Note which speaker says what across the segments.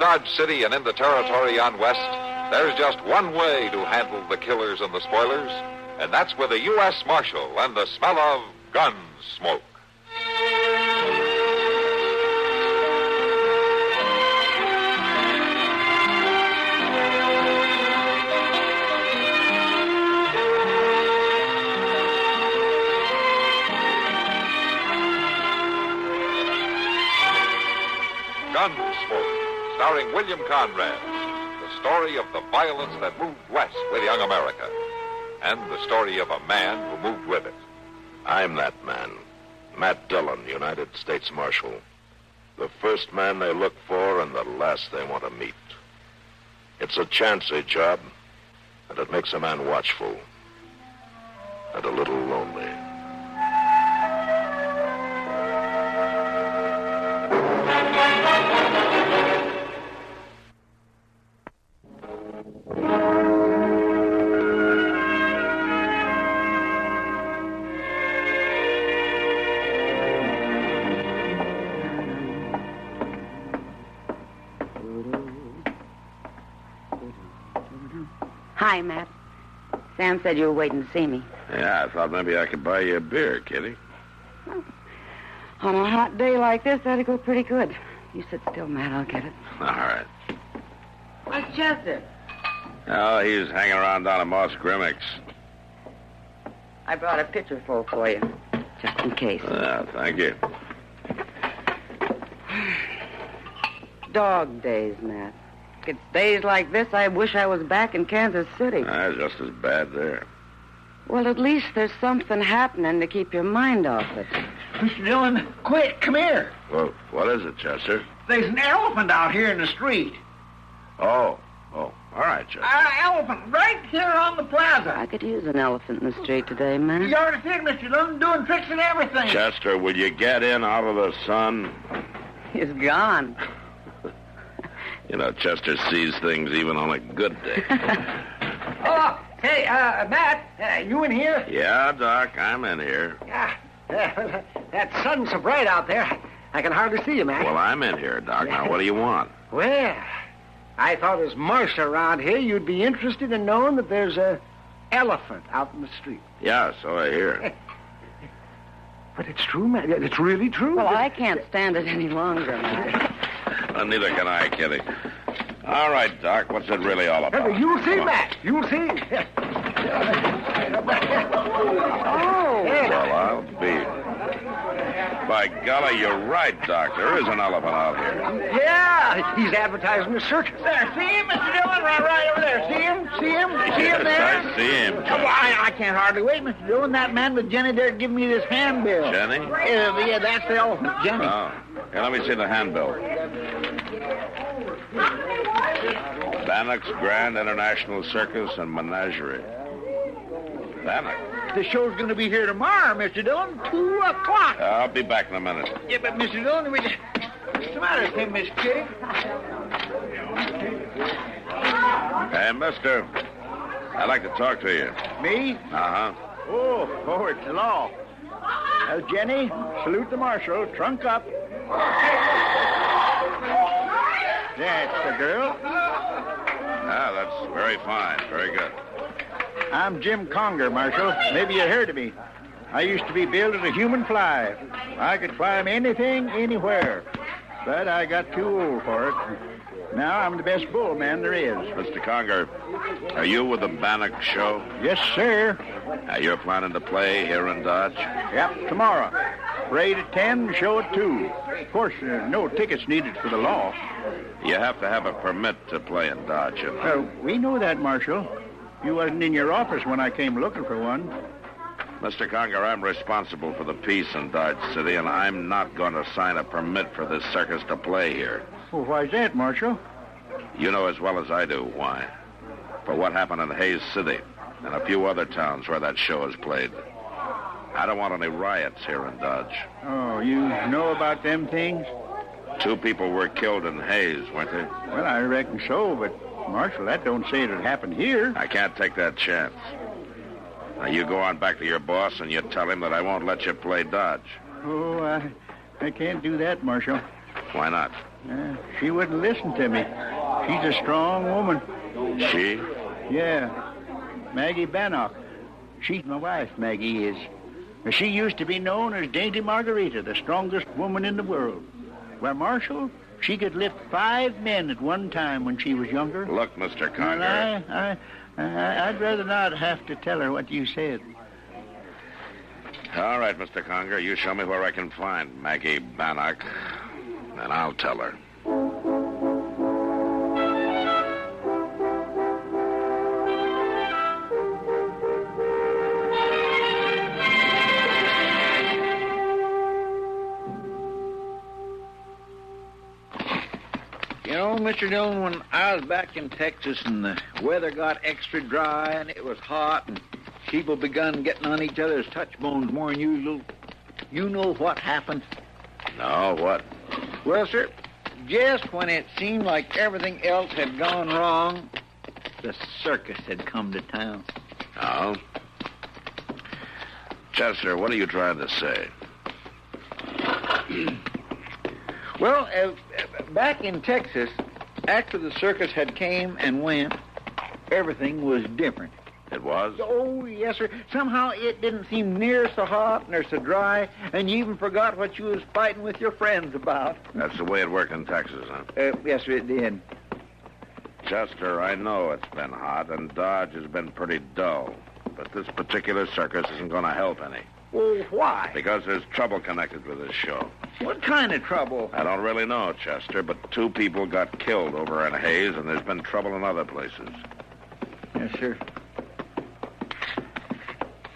Speaker 1: Dodge City and in the territory on west, there's just one way to handle the killers and the spoilers, and that's with a U.S. Marshal and the smell of gun smoke. Gunsmoke, starring William Conrad. The story of the violence that moved west with young America. And the story of a man who moved with it.
Speaker 2: I'm that man. Matt Dillon, United States Marshal. The first man they look for and the last they want to meet. It's a chancy job, and it makes a man watchful. And a little lonely.
Speaker 3: Hi, Matt. Sam said you were waiting to see me.
Speaker 4: Yeah, I thought maybe I could buy you a beer, Kitty.
Speaker 3: Well, on a hot day like this, that'd go pretty good. You sit still, Matt. I'll get it.
Speaker 4: All right.
Speaker 3: Where's Chester?
Speaker 4: Oh, he's hanging around down at Moss Grimmick's.
Speaker 3: I brought a pitcher full for you, just in case.
Speaker 4: Thank you.
Speaker 3: Dog days, Matt. It's days like this I wish I was back in Kansas City.
Speaker 4: Just as bad there.
Speaker 3: Well, at least there's something happening to keep your mind off it.
Speaker 5: Mr. Dillon, quick, come here.
Speaker 4: Well, what is it, Chester?
Speaker 5: There's an elephant out here in the street.
Speaker 4: Oh, all right, Chester.
Speaker 5: Elephant right here on the plaza.
Speaker 3: I could use an elephant in the street today, man.
Speaker 5: You already seen Mr. Dillon doing tricks and everything.
Speaker 4: Chester, will you get in out of the sun?
Speaker 3: He's gone.
Speaker 4: You know, Chester sees things even on a good day.
Speaker 5: Oh, hey, Matt, you in here?
Speaker 4: Yeah, Doc, I'm in here.
Speaker 5: That sun's so bright out there, I can hardly see you, Matt.
Speaker 4: Well, I'm in here, Doc. Now, what do you want?
Speaker 5: Well, I thought as marshal around here, you'd be interested in knowing that there's a elephant out in the street.
Speaker 4: Yeah, so I hear.
Speaker 5: But it's true, Matt. It's really true.
Speaker 3: Well, I can't stand it any longer, Matt.
Speaker 4: Neither can I, Kitty. All right, Doc, what's it really all about?
Speaker 5: You'll see, Matt. You'll see.
Speaker 3: Oh.
Speaker 4: Well, I'll be. By golly, you're right, Doc. There is an elephant out here.
Speaker 5: Yeah, he's advertising the circus. There, see him, Mr. Dillon? Right over there. See him? See him? See him there?
Speaker 4: I see him.
Speaker 5: Oh, I can't hardly wait, Mr. Dillon. That man with Jenny there giving me this handbill.
Speaker 4: Jenny?
Speaker 5: Yeah, that's the elephant, Jenny.
Speaker 4: Oh. Here, let me see the handbill. Bannock's Grand International Circus and Menagerie. Bannock?
Speaker 5: The show's going to be here tomorrow, Mr. Dillon, 2 o'clock.
Speaker 4: I'll be back in a minute.
Speaker 5: Yeah, but Mr. Dillon, what's the matter with him, Miss Kitty?
Speaker 4: Hey, mister, I'd like to talk to you.
Speaker 5: Me?
Speaker 4: Uh-huh.
Speaker 5: Oh, it's the law. Well, Jenny, salute the marshal. Trunk up. That's the girl.
Speaker 4: Ah, that's very fine. Very good.
Speaker 5: I'm Jim Conger, Marshal. Maybe you heard of me. I used to be billed as a human fly. I could climb anything, anywhere. But I got too old for it. Now I'm the best bull man there is.
Speaker 4: Mr. Conger, are you with the Bannock show?
Speaker 5: Yes, sir.
Speaker 4: You're planning to play here in Dodge?
Speaker 5: Yep, tomorrow. Parade at 10, show at 2. Of course, no tickets needed for the law.
Speaker 4: You have to have a permit to play in Dodge, you know.
Speaker 5: We know that, Marshal. You wasn't in your office when I came looking for one.
Speaker 4: Mr. Conger, I'm responsible for the peace in Dodge City, and I'm not going to sign a permit for this circus to play here.
Speaker 5: Well, why's that, Marshal?
Speaker 4: You know as well as I do why. For what happened in Hayes City and a few other towns where that show is played. I don't want any riots here in Dodge.
Speaker 5: Oh, you know about them things?
Speaker 4: 2 people were killed in Hayes, weren't they?
Speaker 5: Well, I reckon so, but, Marshal, that don't say it happened here.
Speaker 4: I can't take that chance. Now, you go on back to your boss and you tell him that I won't let you play Dodge.
Speaker 5: Oh, I can't do that, Marshal.
Speaker 4: Why not?
Speaker 5: She wouldn't listen to me. She's a strong woman.
Speaker 4: She?
Speaker 5: Yeah. Maggie Bannock. She's my wife, Maggie is. She used to be known as Dainty Margarita, the strongest woman in the world. Well, Marshal, she could lift 5 men at one time when she was younger.
Speaker 4: Look, Mr. Conger.
Speaker 5: Well, I'd rather not have to tell her what you said.
Speaker 4: All right, Mr. Conger, you show me where I can find Maggie Bannock, and I'll tell her.
Speaker 6: You know, Mr. Dillon, when I was back in Texas and the weather got extra dry and it was hot and people begun getting on each other's touch bones more than usual, you know what happened?
Speaker 4: No, what?
Speaker 6: Well, sir, just when it seemed like everything else had gone wrong, the circus had come to town.
Speaker 4: Oh? Chester, what are you trying to say?
Speaker 6: Well, back in Texas, after the circus had came and went, everything was different.
Speaker 4: It was?
Speaker 6: Oh, yes, sir. Somehow it didn't seem near so hot nor so dry, and you even forgot what you was fighting with your friends about.
Speaker 4: That's the way it worked in Texas, huh?
Speaker 6: Yes, sir, it did.
Speaker 4: Chester, I know it's been hot, and Dodge has been pretty dull. But this particular circus isn't going to help any.
Speaker 6: Well, why?
Speaker 4: Because there's trouble connected with this show.
Speaker 6: What kind of trouble?
Speaker 4: I don't really know, Chester, but 2 people got killed over in Hayes, and there's been trouble in other places.
Speaker 6: Yes, sir.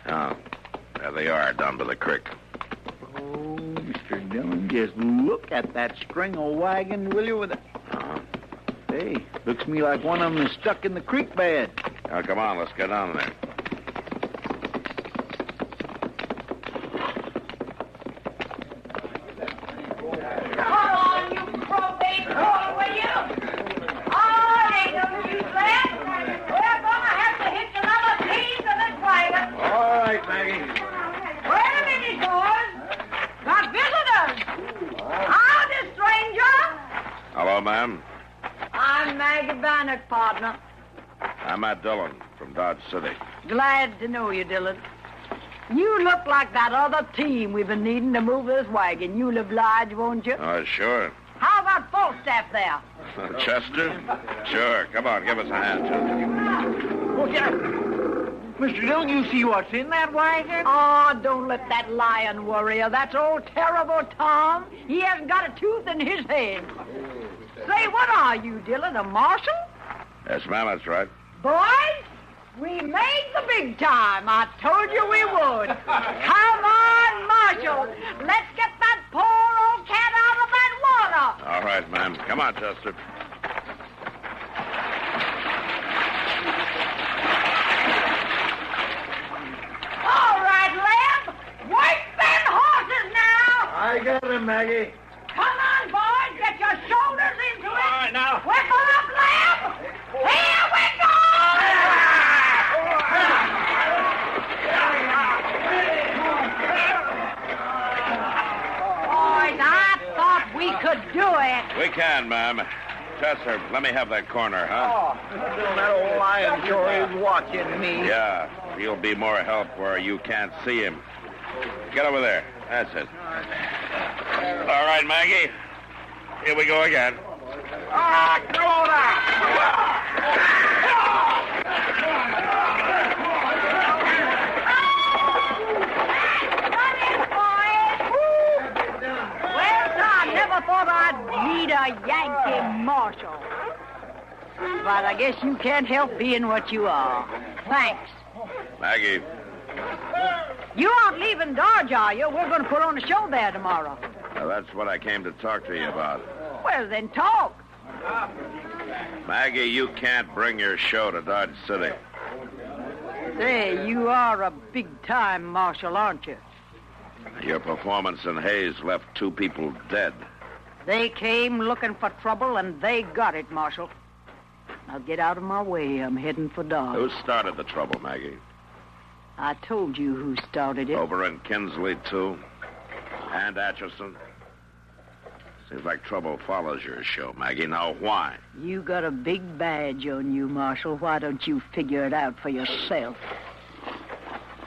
Speaker 4: Oh, there they are, down by the creek.
Speaker 6: Oh, Mr. Dillon, just look at that string of wagon, will you? With Hey, looks to me like one of them is stuck in the creek bed.
Speaker 4: Now, come on, let's get down there. Ma'am?
Speaker 3: I'm Maggie Bannock, partner.
Speaker 4: I'm Matt Dillon from Dodge City.
Speaker 3: Glad to know you, Dillon. You look like that other team we've been needing to move this wagon. You'll oblige, won't you?
Speaker 4: Oh, sure.
Speaker 3: How about Falstaff there?
Speaker 4: Chester? Sure. Come on, give us a hand, Chester.
Speaker 6: Look out. Mr. Dillon, you see what's in that wagon?
Speaker 3: Oh, don't let that lion worry you. That's old terrible Tom. He hasn't got a tooth in his head. Say, what are you, Dillon, a marshal?
Speaker 4: Yes, ma'am, that's right.
Speaker 3: Boys, we made the big time. I told you we would. Come on, Marshal. Let's get that poor old cat out of that water.
Speaker 4: All right, ma'am. Come on, Chester.
Speaker 3: All right, Leb. Work them horses now.
Speaker 5: I got him, Maggie.
Speaker 3: Come on, boys. Get your shoulders into it.
Speaker 6: All right, now.
Speaker 3: Whipple up, Leb. Here we go. Boys, I thought we could do it.
Speaker 4: We can, ma'am. Chester, let me have that corner, huh?
Speaker 6: Oh, Mr. Dillon, that old lion sure is watching me.
Speaker 4: Yeah, he'll be more help where you can't see him. Get over there. That's it. All right, Maggie. Here we go again.
Speaker 6: Come on out.
Speaker 3: Come in, boys. Well, I never thought I'd meet a Yankee marshal. But I guess you can't help being what you are. Thanks.
Speaker 4: Maggie.
Speaker 3: You aren't leaving Dodge, are you? We're going to put on a show there tomorrow.
Speaker 4: Now, that's what I came to talk to you about.
Speaker 3: Well, then talk.
Speaker 4: Maggie, you can't bring your show to Dodge City.
Speaker 3: Say, you are a big-time marshal, aren't you?
Speaker 4: Your performance in Hayes left 2 people dead.
Speaker 3: They came looking for trouble, and they got it, Marshal. Now get out of my way. I'm heading for Dodge.
Speaker 4: Who started the trouble, Maggie?
Speaker 3: I told you who started it.
Speaker 4: Over in Kinsley, too? And Atchison? Seems like trouble follows your show, Maggie. Now, why?
Speaker 3: You got a big badge on you, Marshal. Why don't you figure it out for yourself?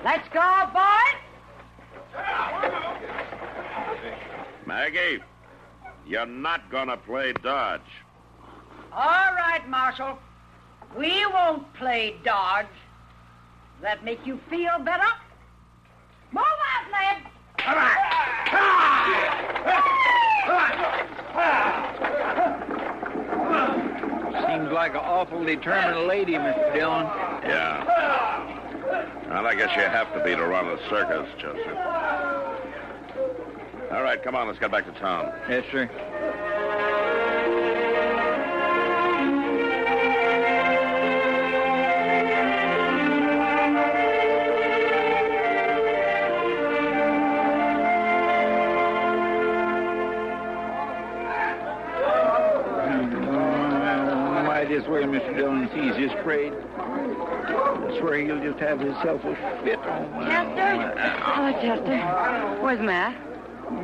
Speaker 3: Let's go, boys!
Speaker 4: Maggie, you're not gonna play dodge.
Speaker 3: All right, Marshal. We won't play dodge. Does that make you feel better? Move out, lad!
Speaker 6: All right. Seems like an awful determined lady, Mr. Dillon.
Speaker 4: Yeah. Well, I guess you have to be to run a circus, Chester. All right, come on, let's get back to town.
Speaker 6: Yes, sir. This way, Mr. Dillon sees his parade. I swear he'll just have himself a fit on.
Speaker 7: Chester? Oh, Chester. Where's Matt?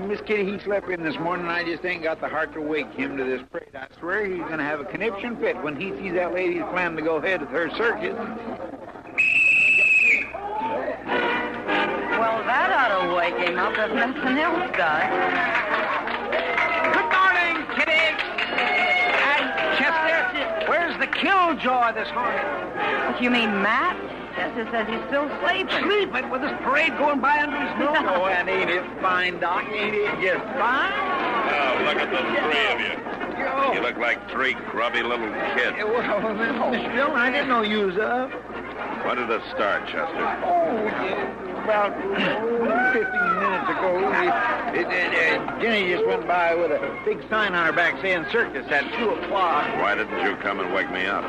Speaker 6: Miss Kitty, he slept in this morning, and I just ain't got the heart to wake him to this parade. I swear he's going to have a conniption fit when he sees that lady's planning to go ahead with her circus.
Speaker 7: Well, that ought to wake him up if nothing else does.
Speaker 8: Good morning, Kitty. And Chester, where's the killjoy this morning?
Speaker 7: You mean Matt? Chester says he's still sleeping.
Speaker 8: Sleeping with this parade going by under his nose?
Speaker 6: Oh, and ain't it fine, Doc? Ain't it just fine?
Speaker 4: Oh, look at the three of you. You look like three grubby little kids.
Speaker 6: Well, Mr. Dillon, I didn't know you was up.
Speaker 4: When did it start, Chester?
Speaker 6: Oh, about 15 minutes ago. Jenny just went by with a big sign on her back saying circus at 2 o'clock.
Speaker 4: Why didn't you come and wake me up?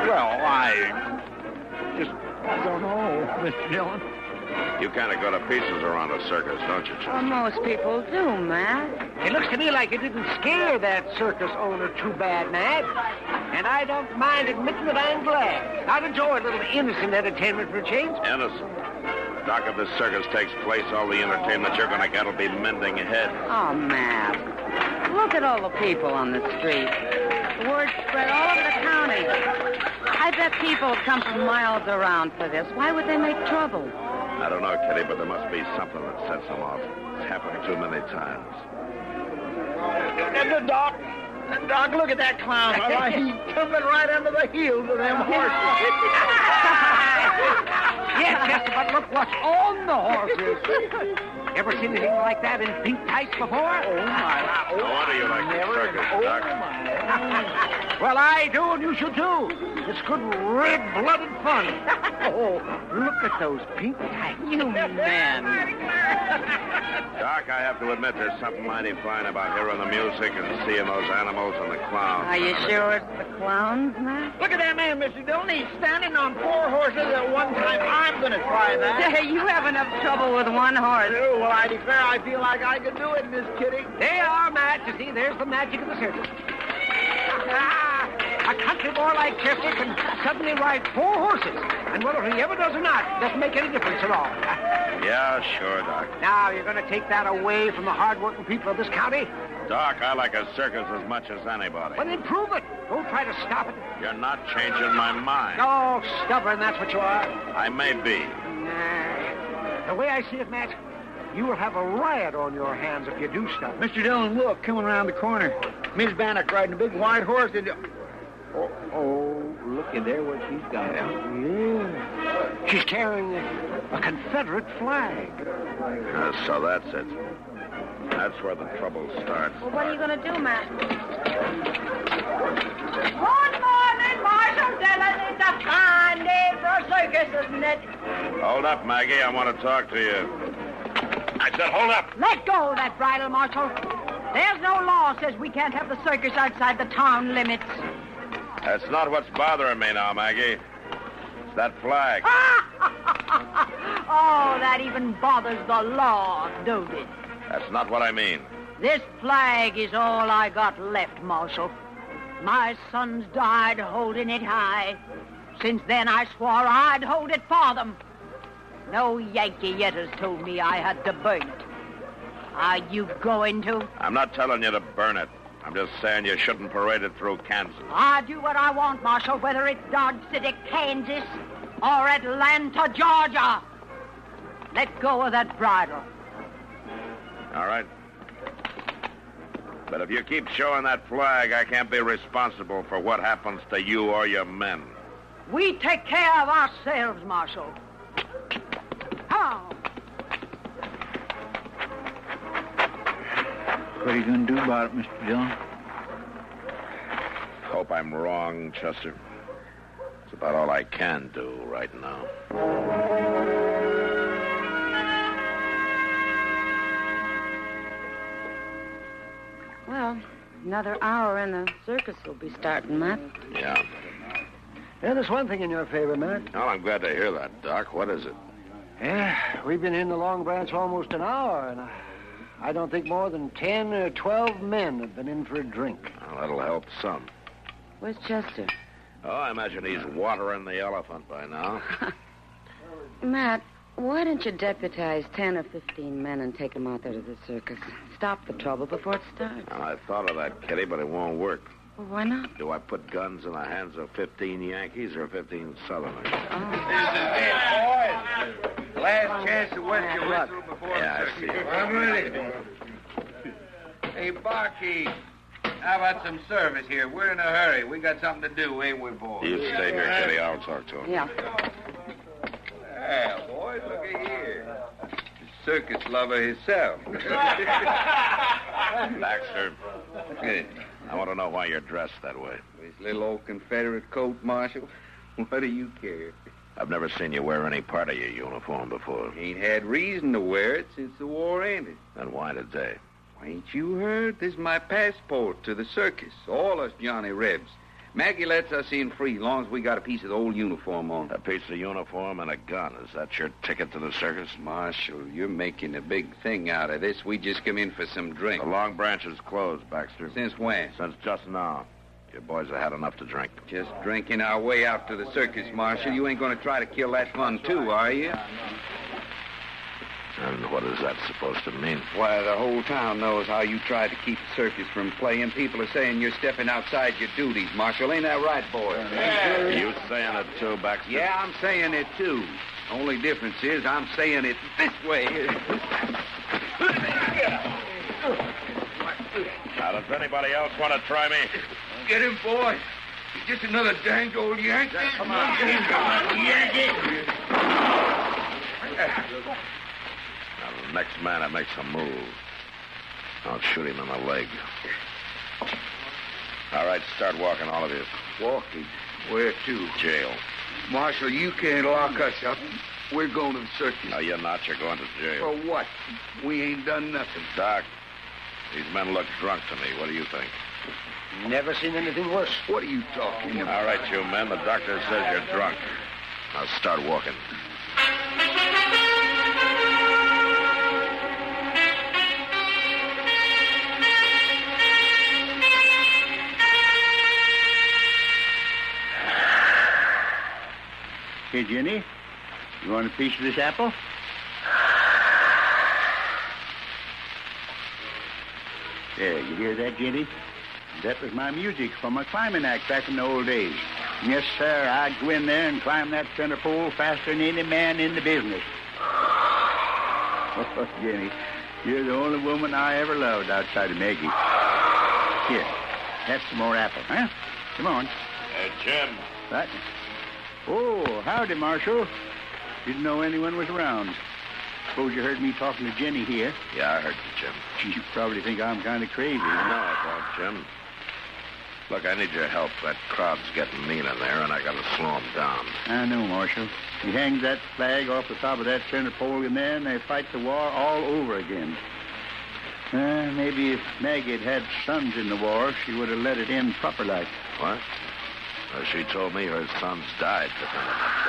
Speaker 6: Well, I don't know, Mr. Dillon.
Speaker 4: You kind of go to pieces around a circus, don't you, Chester?
Speaker 7: Well, most people do, Matt.
Speaker 8: It looks to me like you didn't scare that circus owner too bad, Matt. And I don't mind admitting that I'm glad. I'd enjoy a little innocent entertainment for a change.
Speaker 4: Innocent. Doc, if this circus takes place, all the entertainment you're going to get will be mending heads.
Speaker 7: Oh, Matt. Look at all the people on the street. The word spread all over the county. I bet people have come from miles around for this. Why would they make trouble?
Speaker 4: I don't know, Kitty, but there must be something that sets them off. It's happened too many times.
Speaker 6: Doc, look at that clown. He's tumbling right under the heels of them horses.
Speaker 8: Yes, Chester, but look what's on the horses. Ever seen anything like that in pink tights before?
Speaker 6: Oh, my.
Speaker 4: No wonder you like the circus, Doc.
Speaker 8: Well, I do, and you should too. It's good red-blooded fun. Oh, look at those pink tights.
Speaker 7: You man.
Speaker 4: Doc, I have to admit there's something mighty fine about hearing the music and seeing those animals and the clowns.
Speaker 7: Are you sure it's the clowns, Matt?
Speaker 6: Look at that man, Mr. Dillon. He's standing on 4 horses at one time. I'm going to try that.
Speaker 7: Hey, you have enough trouble with one horse.
Speaker 6: Oh, well, I declare I feel like I could do it, Miss Kitty.
Speaker 8: They are, Matt. You see, there's the magic of the circus. A country boy like Chester can suddenly ride 4 horses. And whether he ever does or not doesn't make any difference at all.
Speaker 4: Yeah, sure, Doc.
Speaker 8: Now, you're going to take that away from the hard-working people of this county?
Speaker 4: Doc, I like a circus as much as anybody.
Speaker 8: Well, then prove it. Don't try to stop it.
Speaker 4: You're not changing my mind.
Speaker 8: Oh, stubborn, that's what you are.
Speaker 4: I may be.
Speaker 8: Nah. The way I see it, Matt, you will have a riot on your hands if you do stop.
Speaker 6: Mr. Dillon, look, coming around the corner. Miss Bannock riding a big white horse. Oh, look at there what she's got.
Speaker 8: Yeah. She's carrying a Confederate flag.
Speaker 4: So that's it. That's where the trouble starts.
Speaker 7: Well, what are you going to do, Matt?
Speaker 3: Good morning, Marshal Dillon. It's a fine day for a circus, isn't it?
Speaker 4: Hold up, Maggie. I want to talk to you. I said hold up.
Speaker 3: Let go of that bridle, Marshal. There's no law says we can't have the circus outside the town limits.
Speaker 4: That's not what's bothering me now, Maggie. It's that flag.
Speaker 3: Oh, that even bothers the law, don't it?
Speaker 4: That's not what I mean.
Speaker 3: This flag is all I got left, Marshal. My sons died holding it high. Since then, I swore I'd hold it for them. No Yankee yet has told me I had to burn it. Are you going to?
Speaker 4: I'm not telling you to burn it. I'm just saying you shouldn't parade it through Kansas.
Speaker 3: I do what I want, Marshal, whether it's Dodge City, Kansas, or Atlanta, Georgia. Let go of that bridle.
Speaker 4: All right. But if you keep showing that flag, I can't be responsible for what happens to you or your men.
Speaker 3: We take care of ourselves, Marshal. How?
Speaker 6: What are you going to do about it, Mr. Dillon?
Speaker 4: Hope I'm wrong, Chester. It's about all I can do right now.
Speaker 7: Well, another hour and the circus will be starting, Matt.
Speaker 4: Yeah.
Speaker 8: Yeah, there's one thing in your favor, Matt.
Speaker 4: Well, I'm glad to hear that, Doc. What is it?
Speaker 8: Yeah, we've been in the Long Branch almost an hour, and I don't think more than 10 or 12 men have been in for a drink.
Speaker 4: Well, that'll help some.
Speaker 7: Where's Chester?
Speaker 4: Oh, I imagine he's watering the elephant by now.
Speaker 7: Matt, why don't you deputize 10 or 15 men and take them out there to the circus? Stop the trouble before it starts.
Speaker 4: Well, I thought of that, Kitty, but it won't work.
Speaker 7: Well, why not?
Speaker 4: Do I put guns in the hands of 15 Yankees or 15 Southerners?
Speaker 9: This is it, boys. Last chance to wet your whistle before
Speaker 4: Yeah,
Speaker 9: the
Speaker 4: I see.
Speaker 9: circus. I'm ready. Hey, barkeep, how about some service here? We're in a hurry. We got something to do, ain't we, boys?
Speaker 4: You stay here, Kitty. I'll talk to him.
Speaker 7: Yeah.
Speaker 9: Yeah, boys, look at here. The circus lover himself.
Speaker 4: Baxter,
Speaker 9: Good.
Speaker 4: I want to know why you're dressed that way.
Speaker 9: This little old Confederate coat, Marshal. What do you care?
Speaker 4: I've never seen you wear any part of your uniform before.
Speaker 9: Ain't had reason to wear it since the war ended.
Speaker 4: Then why today?
Speaker 9: Ain't you heard? This is my passport to the circus. All us Johnny Rebs. Maggie lets us in free, long as we got a piece of the old uniform on.
Speaker 4: A piece of uniform and a gun. Is that your ticket to the circus?
Speaker 9: Marshal, you're making a big thing out of this. We just come in for some drink.
Speaker 4: The Long Branch is closed, Baxter.
Speaker 9: Since when?
Speaker 4: Since just now. Your boys have had enough to drink.
Speaker 9: Just drinking our way out to the circus, Marshal. You ain't going to try to kill that fun, too, are you?
Speaker 4: And what is that supposed to mean?
Speaker 9: Why, the whole town knows how you tried to keep the circus from playing. People are saying you're stepping outside your duties, Marshal. Ain't that right, boy?
Speaker 4: Yeah. You saying it too, Baxter?
Speaker 9: Yeah, I'm saying it, too. Only difference is I'm saying it this way.
Speaker 4: Now, does anybody else want to try me?
Speaker 9: Get him, boy. He's just another danged old Yankee. Come on. Yankee.
Speaker 4: Now, the next man that makes a move, I'll shoot him in the leg. All right, start walking, all of you.
Speaker 9: Walking? Where to?
Speaker 4: Jail.
Speaker 9: Marshal, you can't lock us up. We're going to the circus.
Speaker 4: No, you're not. You're going to jail.
Speaker 9: For what? We ain't done nothing.
Speaker 4: Doc, these men look drunk to me. What do you think?
Speaker 8: Never seen anything worse.
Speaker 9: What are you talking about?
Speaker 4: All right, you men. The doctor says you're drunk. Now start walking.
Speaker 5: Hey, Jenny, you want a piece of this apple? Yeah, you hear that, Jenny? That was my music from a climbing act back in the old days. Yes, sir, I'd go in there and climb that center pole faster than any man in the business. Oh, Jenny, you're the only woman I ever loved outside of Maggie. Here, have some more apple, huh? Come on.
Speaker 4: Jim.
Speaker 5: What? Oh, howdy, Marshal. Didn't know anyone was around. Suppose you heard me talking to Jenny here.
Speaker 4: Yeah, I heard you, Jim.
Speaker 5: You probably think I'm kind of crazy.
Speaker 4: No, I don't, Jim. Look, I need your help. That crowd's getting mean in there, and I got to slow them down.
Speaker 5: I know, Marshal. You hang that flag off the top of that center pole in there, and they fight the war all over again. Maybe if Maggie had sons in the war, she would have let it end proper like.
Speaker 4: What? She told me her sons died defending that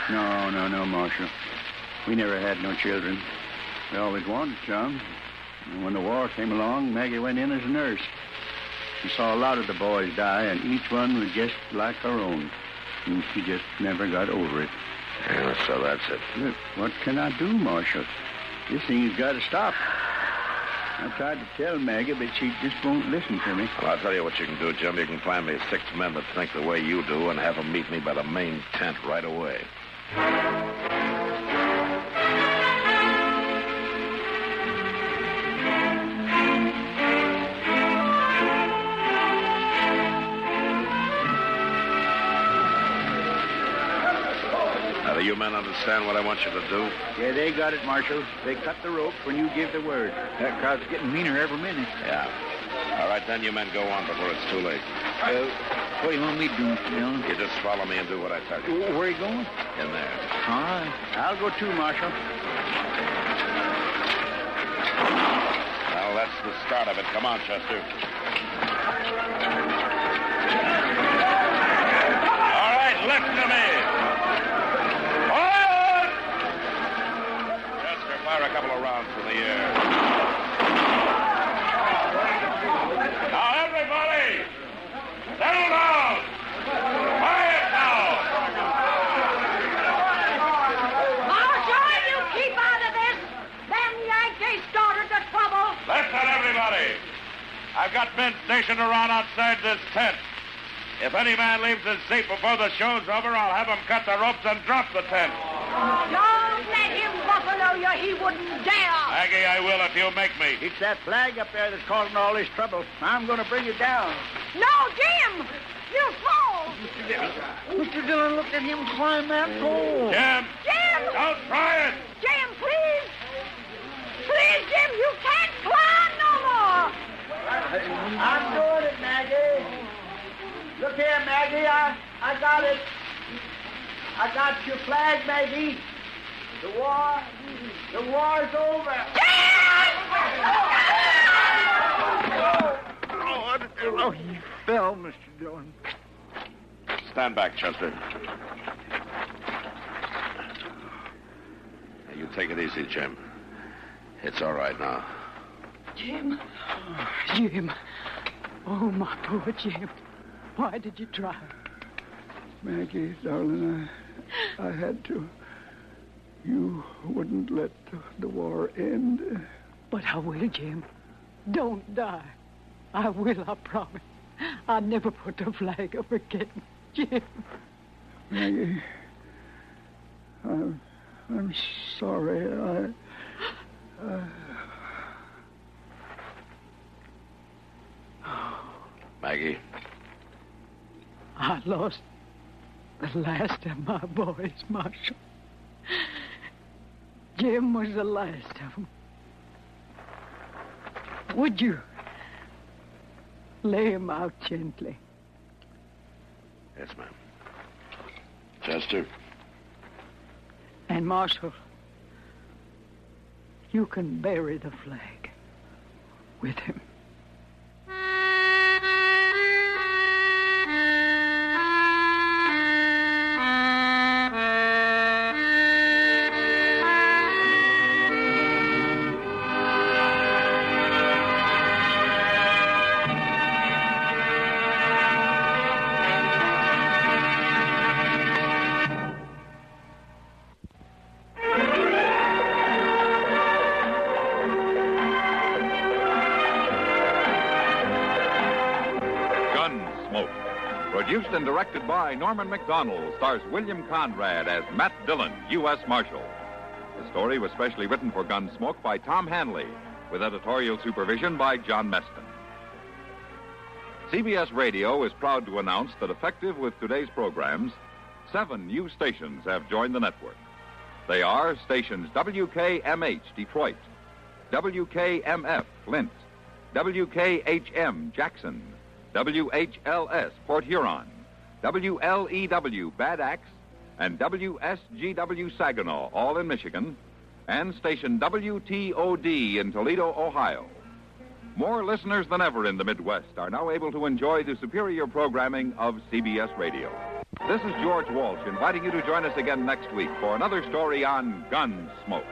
Speaker 4: flag.
Speaker 5: No, Marshal. We never had no children. We always wanted some. And when the war came along, Maggie went in as a nurse. She saw a lot of the boys die, and each one was just like her own. And she just never got over it.
Speaker 4: Yeah, so that's it.
Speaker 5: Look, what can I do, Marshal? This thing's got to stop. I tried to tell Maggie, but she just won't listen to me.
Speaker 4: Well, I'll tell you what you can do, Jim. You can find me 6 men that think the way you do and have them meet me by the main tent right away. Now, do you men understand what I want you to do?
Speaker 5: Yeah, they got it, Marshal. They cut the rope when you give the word.
Speaker 6: That crowd's getting meaner every minute.
Speaker 4: Yeah. All right, then you men go on before it's too late.
Speaker 6: What do you want me to do, Mr. Dillon?
Speaker 4: You just follow me and do what I tell you.
Speaker 6: Where are you going?
Speaker 4: In there.
Speaker 6: All right.
Speaker 5: I'll go too, Marshal.
Speaker 4: Well, that's the start of it. Come on, Chester. All right, listen to me. Forward! Chester, fire a couple of rounds in the air. Now, everybody, settle down. Quiet now.
Speaker 3: Marshal, you keep out of this. Them Yankees started the trouble.
Speaker 4: Listen, everybody. I've got men stationed around outside this tent. If any man leaves his seat before the show's over, I'll have him cut the ropes and drop the tent.
Speaker 3: Don't let him buffalo you. He wouldn't dare.
Speaker 4: Maggie, I will if you make me.
Speaker 5: It's that flag up there that's causing all this trouble. I'm going to bring it down.
Speaker 3: No, Jim. You'll fall.
Speaker 6: Mr. Dillon looked at him climb that pole.
Speaker 4: Jim,
Speaker 3: Jim.
Speaker 4: don't try it.
Speaker 3: Jim, please. Please, Jim, you can't climb no more.
Speaker 5: I'm doing it, Maggie. Look here, Maggie. I got it. I got your flag, Maggie. The war's over.
Speaker 6: Oh, he fell, Mr. Dillon.
Speaker 4: Stand back, Chester. Now, you take it easy, Jim. It's all right now.
Speaker 7: Jim. Jim. Oh, my poor Jim. Why did you try?
Speaker 10: Maggie, darling, I had to. You wouldn't let the war end.
Speaker 7: But I will, Jim. Don't die. I will, I promise. I'll never put the flag up again, Jim.
Speaker 10: Maggie, I'm sorry.
Speaker 4: Maggie.
Speaker 7: I lost the last of my boys, Marshal. Jim was the last of them. Would you lay him out gently?
Speaker 4: Yes, ma'am. Chester.
Speaker 7: And, Marshal, you can bury the flag with him.
Speaker 1: Produced and directed by Norman McDonald, stars William Conrad as Matt Dillon, U.S. Marshal. The story was specially written for Gunsmoke by Tom Hanley, with editorial supervision by John Meston. CBS Radio is proud to announce that effective with today's programs, 7 new stations have joined the network. They are stations WKMH Detroit, WKMF Flint, WKHM Jackson, WHLS Port Huron, WLEW Bad Axe, and WSGW Saginaw, all in Michigan, and station WTOD in Toledo, Ohio. More listeners than ever in the Midwest are now able to enjoy the superior programming of CBS Radio. This is George Walsh inviting you to join us again next week for another story on Gunsmoke.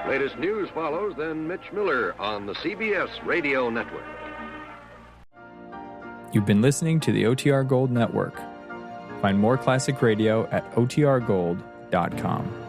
Speaker 11: Latest news follows, then Mitch Miller on the CBS Radio Network.
Speaker 12: You've been listening to the OTR Gold Network. Find more classic radio at otrgold.com.